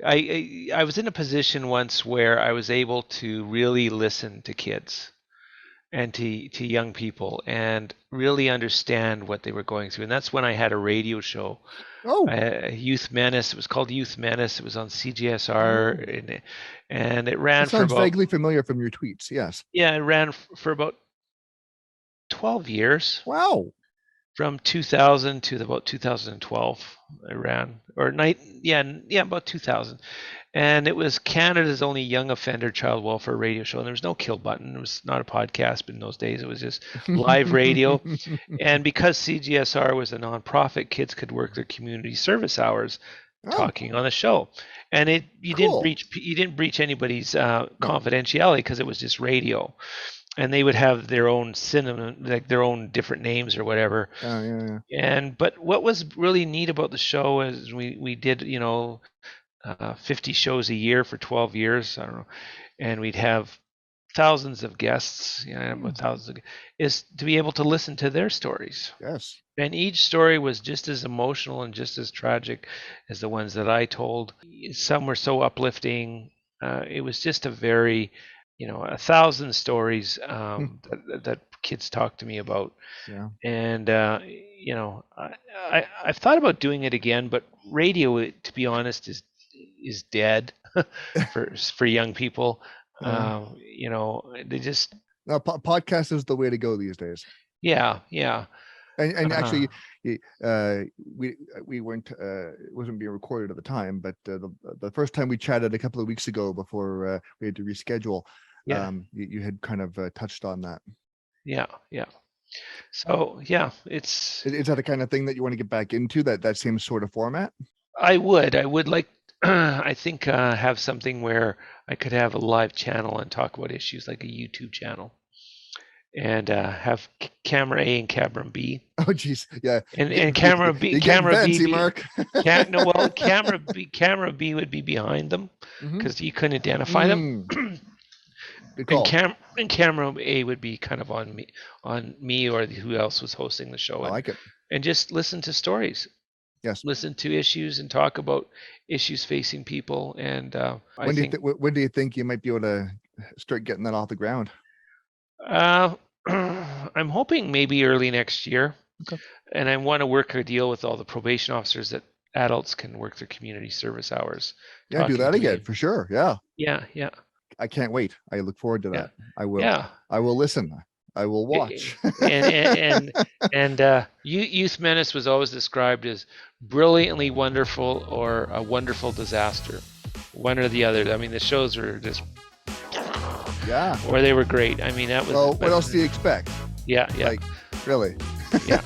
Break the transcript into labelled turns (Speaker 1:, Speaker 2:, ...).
Speaker 1: I was in a position once where I was able to really listen to kids and to young people and really understand what they were going through. And that's when I had a radio show,
Speaker 2: Oh,
Speaker 1: Youth Menace. It was called Youth Menace. It was on CGSR,
Speaker 2: oh,
Speaker 1: and it
Speaker 2: that
Speaker 1: ran for
Speaker 2: sounds
Speaker 1: about,
Speaker 2: vaguely familiar from your tweets. Yes.
Speaker 1: yeah, it ran for about 12 years.
Speaker 2: Wow.
Speaker 1: From 2000 to about 2012, I ran, or night, yeah, about 2000, and it was Canada's only young offender child welfare radio show. And there was no kill button. It was not a podcast in those days. It was just live radio. And because CGSR was a nonprofit, kids could work their community service hours
Speaker 2: Oh,
Speaker 1: talking on the show, and
Speaker 2: cool.
Speaker 1: you didn't breach anybody's
Speaker 2: No.
Speaker 1: confidentiality because it was just radio, and they would have their own synonym, like their own different names or whatever.
Speaker 2: Yeah, yeah.
Speaker 1: And but what was really neat about the show is we did 50 shows a year for 12 years. I don't know, and we'd have thousands of guests,
Speaker 2: Hmm.
Speaker 1: thousands of, is to be able to listen to their stories.
Speaker 2: Yes.
Speaker 1: And each story was just as emotional and just as tragic as the ones that I told. Some were so uplifting. It was just a very, 1,000 stories
Speaker 2: Hmm.
Speaker 1: that kids talk to me about.
Speaker 2: Yeah.
Speaker 1: And I've thought about doing it again, but radio, to be honest, is dead for young people.
Speaker 2: Yeah.
Speaker 1: They just,
Speaker 2: No, podcast is the way to go these days.
Speaker 1: yeah, yeah.
Speaker 2: And
Speaker 1: Uh,
Speaker 2: actually, uh, we weren't it wasn't being recorded at the time, but the first time we chatted a couple of weeks ago before we had to reschedule,
Speaker 1: yeah,
Speaker 2: you had kind of touched on that.
Speaker 1: yeah, yeah. So yeah, it's
Speaker 2: Is that the kind of thing that you want to get back into, that same sort of format?
Speaker 1: I would like I think have something where I could have a live channel and talk about issues like a YouTube channel, and have camera A and camera B,
Speaker 2: Oh, geez, yeah,
Speaker 1: and camera B
Speaker 2: you're getting
Speaker 1: camera B
Speaker 2: fancy,
Speaker 1: be
Speaker 2: Mark.
Speaker 1: can no well camera B would be behind them
Speaker 2: Mm-hmm.
Speaker 1: because you couldn't identify them,
Speaker 2: Good
Speaker 1: and
Speaker 2: call.
Speaker 1: camera A would be kind of on me or who else was hosting the show,
Speaker 2: I like it.
Speaker 1: and just listen to stories,
Speaker 2: Yes.
Speaker 1: listen to issues, and talk about issues facing people. And I think
Speaker 2: When do you think you might be able to start getting that off the ground?
Speaker 1: uh, I'm hoping maybe early next year,
Speaker 2: Okay.
Speaker 1: and I want to work a deal with all the probation officers that adults can work their community service hours
Speaker 2: Yeah, do
Speaker 1: talking
Speaker 2: that
Speaker 1: to
Speaker 2: again
Speaker 1: me.
Speaker 2: for sure. Yeah,
Speaker 1: Yeah, yeah,
Speaker 2: I can't wait. I look forward to
Speaker 1: yeah,
Speaker 2: that. I will.
Speaker 1: yeah.
Speaker 2: I will listen. I will
Speaker 1: and
Speaker 2: watch.
Speaker 1: Youth Menace was always described as brilliantly wonderful or a wonderful disaster, one or the other. I mean, the shows were just,
Speaker 2: Yeah.
Speaker 1: or they were great. I mean,
Speaker 2: Well, what else do you expect?
Speaker 1: yeah, yeah,
Speaker 2: Like, really?
Speaker 1: yeah.